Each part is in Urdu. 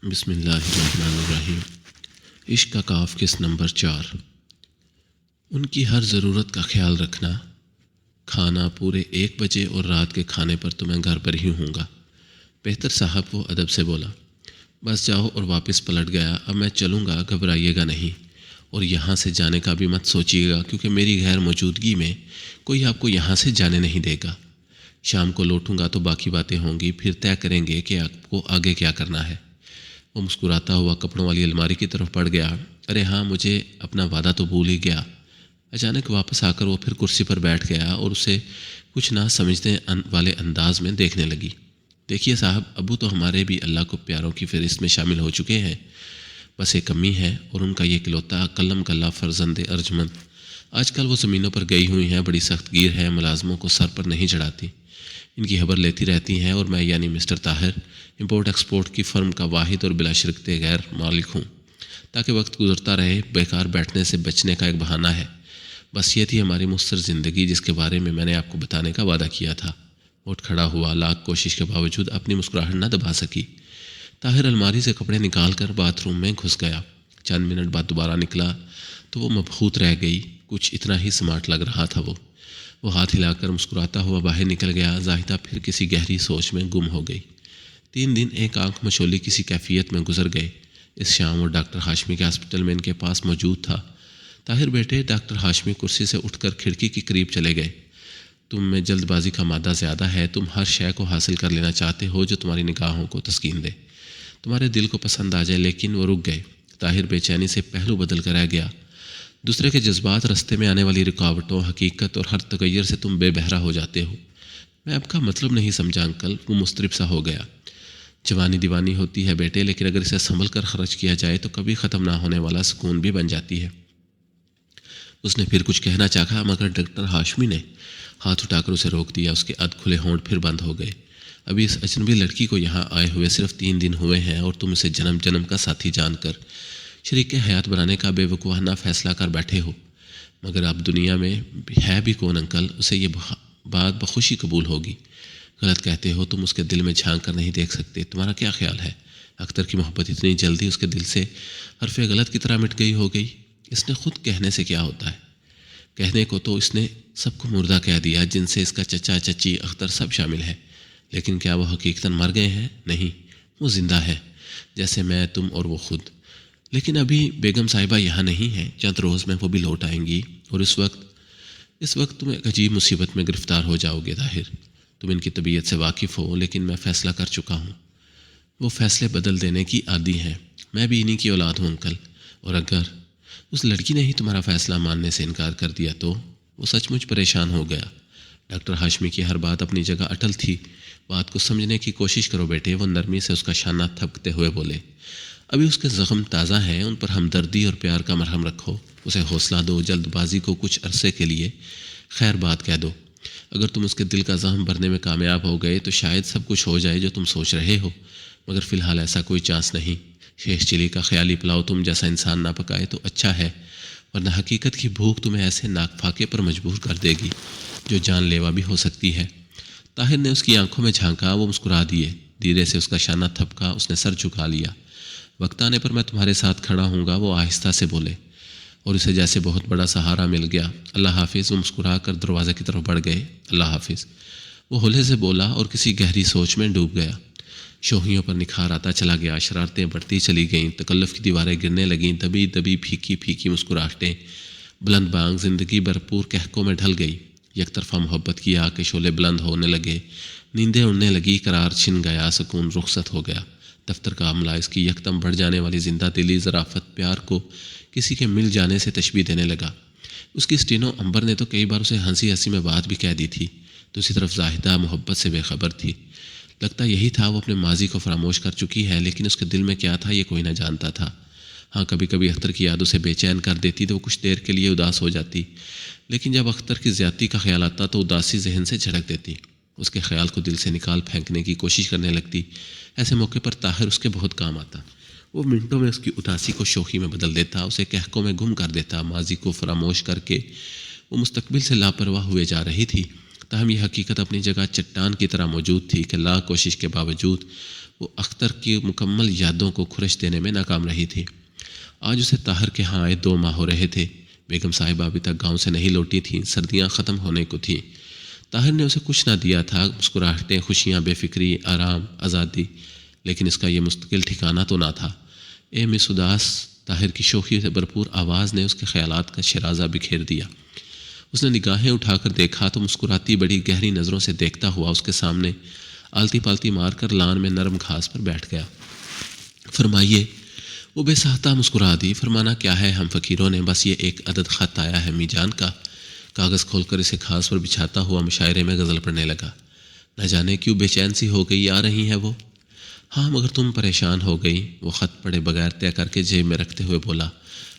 بسم اللہ الرحمن الرحیم۔ عشق کا کاف کس نمبر 4۔ ان کی ہر ضرورت کا خیال رکھنا، کھانا پورے 1 بجے اور رات کے کھانے پر تو میں گھر پر ہی ہوں گا۔ بہتر صاحب وہ ادب سے بولا۔ بس جاؤ، اور واپس پلٹ گیا۔ اب میں چلوں گا، گھبرائیے گا نہیں، اور یہاں سے جانے کا بھی مت سوچیے گا، کیونکہ میری غیر موجودگی میں کوئی آپ کو یہاں سے جانے نہیں دے گا۔ شام کو لوٹوں گا تو باقی باتیں ہوں گی، پھر طے کریں گے کہ آپ کو آگے کیا کرنا ہے۔ وہ مسکراتا ہوا کپڑوں والی الماری کی طرف بڑھ گیا۔ ارے ہاں، مجھے اپنا وعدہ تو بھول ہی گیا۔ اچانک واپس آ کر وہ پھر کرسی پر بیٹھ گیا اور اسے کچھ نہ سمجھنے والے انداز میں دیکھنے لگی۔ دیکھیے صاحب، ابو تو ہمارے بھی اللہ کو پیاروں کی فہرست میں شامل ہو چکے ہیں، بس ایک امی ہے، اور ان کا یہ اکلوتا کلم کلا فرزند ارجمند۔ آج کل وہ زمینوں پر گئی ہوئی ہیں، بڑی سخت گیر ہے، ملازموں کو سر پر نہیں چڑھاتی، ان کی خبر لیتی رہتی ہیں، اور میں یعنی مسٹر طاہر امپورٹ ایکسپورٹ کی فرم کا واحد اور بلا شرکت غیر مالک ہوں، تاکہ وقت گزرتا رہے، بیکار بیٹھنے سے بچنے کا ایک بہانہ ہے۔ بس یہ تھی ہماری مختصر زندگی، جس کے بارے میں نے آپ کو بتانے کا وعدہ کیا تھا۔ اٹھ کھڑا ہوا، لاکھ کوشش کے باوجود اپنی مسکراہٹ نہ دبا سکی۔ طاہر الماری سے کپڑے نکال کر باتھ روم میں گھس گیا۔ چند منٹ بعد دوبارہ نکلا تو وہ مبہوت رہ گئی، کچھ اتنا ہی سمارٹ لگ رہا تھا وہ ہاتھ ہلا کر مسکراتا ہوا باہر نکل گیا۔ زاہدہ پھر کسی گہری سوچ میں گم ہو گئی۔ 3 دن ایک آنکھ مچولی کسی کیفیت میں گزر گئے۔ اس شام وہ ڈاکٹر ہاشمی کے ہاسپٹل میں ان کے پاس موجود تھا۔ طاہر بیٹے، ڈاکٹر ہاشمی کرسی سے اٹھ کر کھڑکی کے قریب چلے گئے۔ تم میں جلد بازی کا مادہ زیادہ ہے، تم ہر شے کو حاصل کر لینا چاہتے ہو جو تمہاری نگاہوں کو تسکین دے، تمہارے دل کو پسند آ جائے۔ لیکن وہ رک گئے۔ طاہر بے چینی سے پہلو بدل کر رہ گیا۔ دوسرے کے جذبات، رستے میں آنے والی رکاوٹوں، حقیقت اور ہر تغیر سے تم بے بہرا ہو جاتے ہو۔ میں اب کا مطلب نہیں سمجھا انکل، وہ مضطرب سا ہو گیا۔ جوانی دیوانی ہوتی ہے بیٹے، لیکن اگر اسے سنبھل کر خرچ کیا جائے تو کبھی ختم نہ ہونے والا سکون بھی بن جاتی ہے۔ اس نے پھر کچھ کہنا چاہا، مگر ڈاکٹر ہاشمی نے ہاتھ اٹھا کر اسے روک دیا۔ اس کے ادھ کھلے ہونٹ پھر بند ہو گئے۔ ابھی اس اجنبی لڑکی کو یہاں آئے ہوئے صرف 3 دن ہوئے ہیں، اور تم اسے جنم جنم کا ساتھی جان کر شریک حیات بنانے کا بے وقوفانہ فیصلہ کر بیٹھے ہو۔ مگر اب دنیا میں ہے بھی کون انکل، اسے یہ بات بخوشی قبول ہوگی۔ غلط کہتے ہو، تم اس کے دل میں جھانک کر نہیں دیکھ سکتے۔ تمہارا کیا خیال ہے، اختر کی محبت اتنی جلدی اس کے دل سے حرف غلط کی طرح مٹ گئی ہو گئی؟ اس نے خود کہنے سے کیا ہوتا ہے؟ کہنے کو تو اس نے سب کو مردہ کہہ دیا، جن سے اس کا چچا چچی اختر سب شامل ہے۔ لیکن کیا وہ حقیقتاً مر گئے ہیں؟ نہیں، وہ زندہ ہے، جیسے میں، تم اور وہ خود۔ لیکن ابھی بیگم صاحبہ یہاں نہیں ہیں، چند روز میں وہ بھی لوٹ آئیں گی، اور اس وقت تم ایک عجیب مصیبت میں گرفتار ہو جاؤ گے طاہر۔ تم ان کی طبیعت سے واقف ہو، لیکن میں فیصلہ کر چکا ہوں۔ وہ فیصلے بدل دینے کی عادی ہیں۔ میں بھی انہی کی اولاد ہوں انکل، اور اگر اس لڑکی نے ہی تمہارا فیصلہ ماننے سے انکار کر دیا تو؟ وہ سچ مچ پریشان ہو گیا۔ ڈاکٹر ہاشمی کی ہر بات اپنی جگہ اٹل تھی۔ بات کو سمجھنے کی کوشش کرو بیٹے، وہ نرمی سے اس کا شانہ تھپکتے ہوئے بولے۔ ابھی اس کے زخم تازہ ہیں، ان پر ہمدردی اور پیار کا مرہم رکھو، اسے حوصلہ دو، جلد بازی کو کچھ عرصے کے لیے خیر بات کہہ دو۔ اگر تم اس کے دل کا زخم بھرنے میں کامیاب ہو گئے تو شاید سب کچھ ہو جائے جو تم سوچ رہے ہو، مگر فی الحال ایسا کوئی چانس نہیں۔ شیش چلی کا خیالی پلاؤ تم جیسا انسان نہ پکائے تو اچھا ہے، ورنہ حقیقت کی بھوک تمہیں ایسے ناک پھاکے پر مجبور کر دے گی جو جان لیوا بھی ہو سکتی ہے۔ طاہر نے اس کی آنکھوں میں جھانکا، وہ مسکرا دیے۔ دھیرے سے اس کا شانہ تھپکا، اس نے سر جھکا لیا۔ وقت آنے پر میں تمہارے ساتھ کھڑا ہوں گا، وہ آہستہ سے بولے، اور اسے جیسے بہت بڑا سہارا مل گیا۔ اللہ حافظ، وہ مسکرا کر دروازے کی طرف بڑھ گئے۔ اللہ حافظ، وہ ہولے سے بولا اور کسی گہری سوچ میں ڈوب گیا۔ شوخیوں پر نکھار آتا چلا گیا، شرارتیں بڑھتی چلی گئیں، تکلف کی دیواریں گرنے لگیں، دبی دبی پھیکی پھیکی مسکراہٹیں بلند بانگ زندگی بھرپور کہکوں میں ڈھل گئی۔ یک طرفہ محبت کی آگ کے شعلے بلند ہونے لگے، نیندیں اڑنے لگی، قرار چھن گیا، سکون رخصت ہو گیا۔ دفتر کا عملہ اس کی یکدم بڑھ جانے والی زندہ دلی، ظرافت، پیار کو کسی کے مل جانے سے تشبیہ دینے لگا۔ اس کی اسٹینو امبر نے تو کئی بار اسے ہنسی ہنسی میں بات بھی کہہ دی تھی۔ دوسری طرف زاہدہ محبت سے بے خبر تھی۔ لگتا یہی تھا وہ اپنے ماضی کو فراموش کر چکی ہے، لیکن اس کے دل میں کیا تھا یہ کوئی نہ جانتا تھا۔ ہاں، کبھی کبھی اختر کی یاد اسے بے چین کر دیتی تو وہ کچھ دیر کے لیے اداس ہو جاتی، لیکن جب اختر کی زیادتی کا خیال آتا تو اداسی ذہن سے جھڑک دیتی، اس کے خیال کو دل سے نکال پھینکنے کی کوشش کرنے لگتی۔ ایسے موقع پر طاہر اس کے بہت کام آتا۔ وہ منٹوں میں اس کی اداسی کو شوخی میں بدل دیتا، اسے کہکوں میں گم کر دیتا۔ ماضی کو فراموش کر کے وہ مستقبل سے لاپرواہ ہوئے جا رہی تھی۔ تاہم یہ حقیقت اپنی جگہ چٹان کی طرح موجود تھی کہ لاکھ کوشش کے باوجود وہ اختر کی مکمل یادوں کو کھرچ دینے میں ناکام رہی تھی۔ آج اسے طاہر کے ہاں آئے 2 ماہ ہو رہے تھے۔ بیگم صاحبہ ابھی تک گاؤں سے نہیں لوٹی تھیں، سردیاں ختم ہونے کو تھیں۔ طاہر نے اسے کچھ نہ دیا تھا، مسکراہٹیں، خوشیاں، بے فکری، آرام، آزادی، لیکن اس کا یہ مستقل ٹھکانہ تو نہ تھا۔ اے مس اداس، طاہر کی شوخی سے بھرپور آواز نے اس کے خیالات کا شرازہ بکھیر دیا۔ اس نے نگاہیں اٹھا کر دیکھا تو مسکراتی بڑی گہری نظروں سے دیکھتا ہوا اس کے سامنے آلتی پالتی مار کر لان میں نرم گھاس پر بیٹھ گیا۔ فرمائیے۔ وہ بے ساختہ مسکرا دی۔ فرمانا کیا ہے، ہم فقیروں نے بس یہ ایک عدد خط آیا ہے امی جان کا۔ کاغذ کھول کر اسے گھاس پر بچھاتا ہوا مشاعرے میں غزل پڑھنے لگا۔ نہ جانے کیوں بے چین سی ہو گئی آ رہی ہے وہ۔ ہاں مگر تم پریشان ہو گئی، وہ خط پڑھے بغیر طے کر کے جیب میں رکھتے ہوئے بولا۔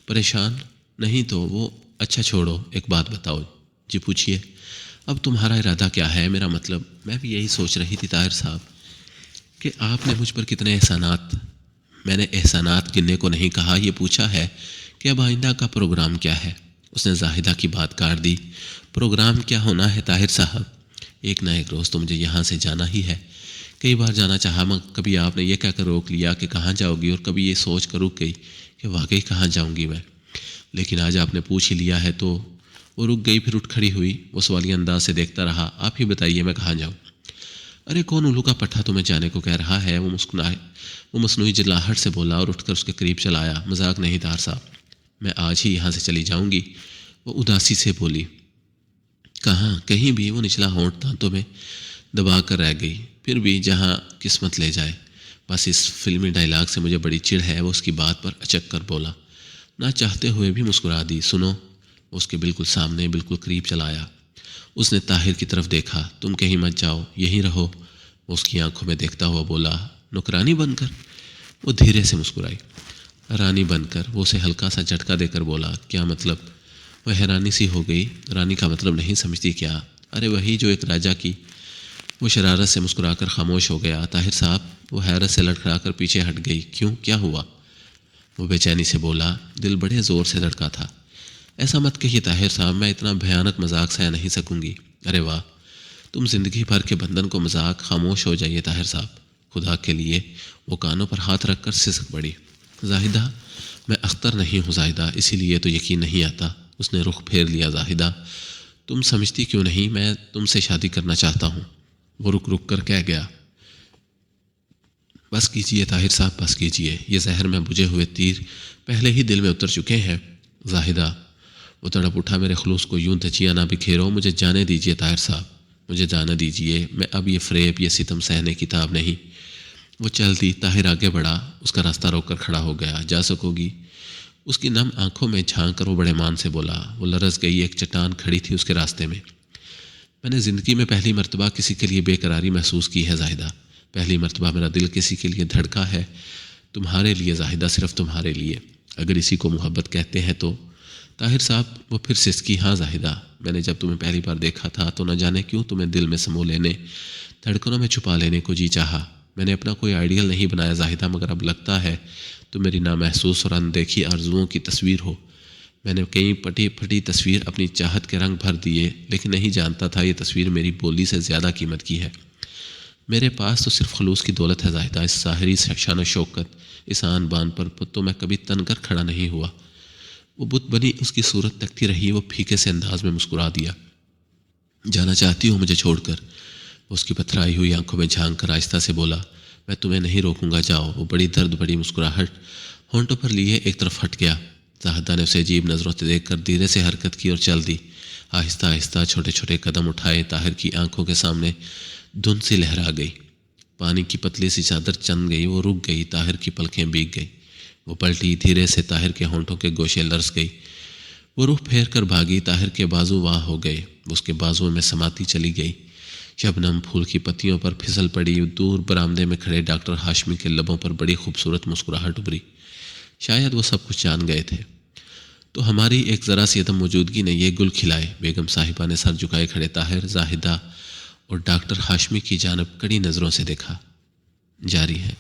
پریشان نہیں تو وہ، اچھا چھوڑو، ایک بات بتاؤ۔ جی پوچھیے۔ اب تمہارا ارادہ کیا ہے؟ میرا مطلب، میں بھی یہی سوچ رہی تھی طاہر صاحب کہ آپ نے مجھ پر کتنے احسانات۔ میں نے احسانات گننے کو نہیں کہا، یہ پوچھا ہے کہ اب آئندہ کا پروگرام کیا ہے۔ اس نے زاہدہ کی بات کاٹ دی۔ پروگرام کیا ہونا ہے طاہر صاحب، ایک نہ ایک روز تو مجھے یہاں سے جانا ہی ہے۔ کئی بار جانا چاہا مگر کبھی آپ نے یہ کہہ کر روک لیا کہ کہاں جاؤ گی، اور کبھی یہ سوچ کر رک گئی کہ واقعی کہاں جاؤں گی میں۔ لیکن آج آپ نے پوچھ ہی لیا ہے تو۔ وہ رک گئی، پھر اٹھ کھڑی ہوئی۔ وہ سوالیہ انداز سے دیکھتا رہا۔ آپ ہی بتائیے میں کہاں جاؤں؟ ارے کون الو کا پٹھا تمہیں جانے کو کہہ رہا ہے؟ وہ مسکرائے، وہ مصنوعی جلاہٹ سے بولا اور اٹھ کر اس کے قریب چلا آیا۔ مذاق نہیں طاہر صاحب، میں آج ہی یہاں سے چلی جاؤں گی۔ وہ اداسی سے بولی۔ کہاں؟ کہیں بھی۔ وہ نچلا ہونٹ دانتوں میں دبا کر رہ گئی۔ پھر بھی جہاں قسمت لے جائے۔ بس اس فلمی ڈائلاگ سے مجھے بڑی چڑ ہے، وہ اس کی بات پر اچک کر بولا۔ نہ چاہتے ہوئے بھی مسکرا دی۔ سنو، وہ اس کے بالکل سامنے بالکل قریب چلا آیا۔ اس نے طاہر کی طرف دیکھا۔ تم کہیں مت جاؤ، یہیں رہو۔ وہ اس کی آنکھوں میں دیکھتا ہوا بولا۔ نوکرانی بن کر؟ وہ دھیرے سے مسکرائی۔ رانی بن کر، وہ اسے ہلکا سا جھٹکا دے کر بولا۔ کیا مطلب؟ وہ حیرانی سی ہو گئی۔ رانی کا مطلب نہیں سمجھتی کیا؟ ارے وہی جو ایک راجا کی۔ وہ شرارت سے مسکرا کر خاموش ہو گیا۔ طاہر صاحب، وہ حیرت سے لڑکھڑا کر پیچھے ہٹ گئی۔ کیوں، کیا ہوا؟ وہ بے چینی سے بولا۔ دل بڑے زور سے دھڑکا تھا۔ ایسا مت کہیے طاہر صاحب، میں اتنا بھیانک مذاق سہ نہیں سکوں گی۔ ارے واہ، تم زندگی بھر کے بندھن کو مذاق۔ خاموش ہو جائیے طاہر صاحب، خدا کے لیے۔ وہ کانوں پر ہاتھ رکھ کر سسک پڑی۔ زاہدہ، میں اختر نہیں ہوں زاہدہ، اسی لیے تو یقین نہیں آتا۔ اس نے رخ پھیر لیا۔ زاہدہ، تم سمجھتی کیوں نہیں، میں تم سے شادی کرنا چاہتا ہوں۔ وہ رک رک کر کہہ گیا۔ بس کیجئے طاہر صاحب، بس کیجئے، یہ زہر میں بجھے ہوئے تیر پہلے ہی دل میں اتر چکے ہیں۔ زاہدہ، وہ تڑپ اٹھا۔ میرے خلوص کو یوں دھچیاں نہ بکھیرو، مجھے جانے دیجئے طاہر صاحب، مجھے جانے دیجئے۔ میں اب یہ فریب، یہ ستم سہنے کی تاب نہیں۔ وہ چل دی۔ طاہر آگے بڑھا، اس کا راستہ روک کر کھڑا ہو گیا۔ جا سکو گی؟ اس کی نم آنکھوں میں جھانک کر وہ بڑے مان سے بولا۔ وہ لرز گئی۔ ایک چٹان کھڑی تھی اس کے راستے میں۔ میں نے زندگی میں پہلی مرتبہ کسی کے لیے بے قراری محسوس کی ہے زاہدہ۔ پہلی مرتبہ میرا دل کسی کے لیے دھڑکا ہے، تمہارے لیے زاہدہ، صرف تمہارے لیے۔ اگر اسی کو محبت کہتے ہیں تو۔ طاہر صاحب، وہ پھر سسکی۔ ہاں زاہدہ، میں نے جب تمہیں پہلی بار دیکھا تھا تو نہ جانے کیوں تمہیں دل میں سمو لینے، دھڑکنوں میں چھپا لینے کو جی چاہا۔ میں نے اپنا کوئی آئیڈیل نہیں بنایا زاہدہ، مگر اب لگتا ہے تو میری نامحسوس اور اندیکھی آرزوؤں کی تصویر ہو۔ میں نے کئی پٹی پھٹی تصویر اپنی چاہت کے رنگ بھر دیے، لیکن نہیں جانتا تھا یہ تصویر میری بولی سے زیادہ قیمت کی ہے۔ میرے پاس تو صرف خلوص کی دولت ہے زاہدہ، اس ظاہری شان و شوکت، اس آن بان پر تو میں کبھی تن کر کھڑا نہیں ہوا۔ وہ بت بنی اس کی صورت تکتی رہی۔ وہ پھیکے سے انداز میں مسکرا دیا۔ جانا چاہتی ہوں مجھے چھوڑ کر؟ وہ اس کی پتھرائی ہوئی آنکھوں میں جھانک کر آہستہ سے بولا۔ میں تمہیں نہیں روکوں گا، جاؤ۔ وہ بڑی درد بڑی مسکراہٹ ہونٹوں پر لیے ایک طرف ہٹ گیا۔ زاہدہ نے اسے عجیب نظروں سے دیکھ کر دھیرے سے حرکت کی اور چل دی۔ آہستہ آہستہ چھوٹے چھوٹے قدم اٹھائے۔ طاہر کی آنکھوں کے سامنے دھند سی لہرا گئی۔ پانی کی پتلی سی چادر چن گئی۔ وہ رک گئی۔ طاہر کی پلکیں بھیگ گئی۔ وہ پلٹی، دھیرے سے طاہر کے ہونٹوں کے گوشے لرز گئی۔ وہ رخ پھیر کر بھاگی۔ طاہر کے بازو وہاں ہو گئے۔ وہ اس کے بازوؤں میں سماتی چلی گئی۔ شبنم پھول کی پتیوں پر پھسل پڑی۔ دور برآمدے میں کھڑے ڈاکٹر ہاشمی کے لبوں پر بڑی خوبصورت مسکراہٹ ابھری۔ شاید وہ سب کچھ جان گئے تھے۔ تو ہماری ایک ذرا سی عدم موجودگی نے یہ گل کھلائے۔ بیگم صاحبہ نے سر جھکائے کھڑے طاہر، زاہدہ اور ڈاکٹر ہاشمی کی جانب کڑی نظروں سے دیکھا۔ جاری ہے۔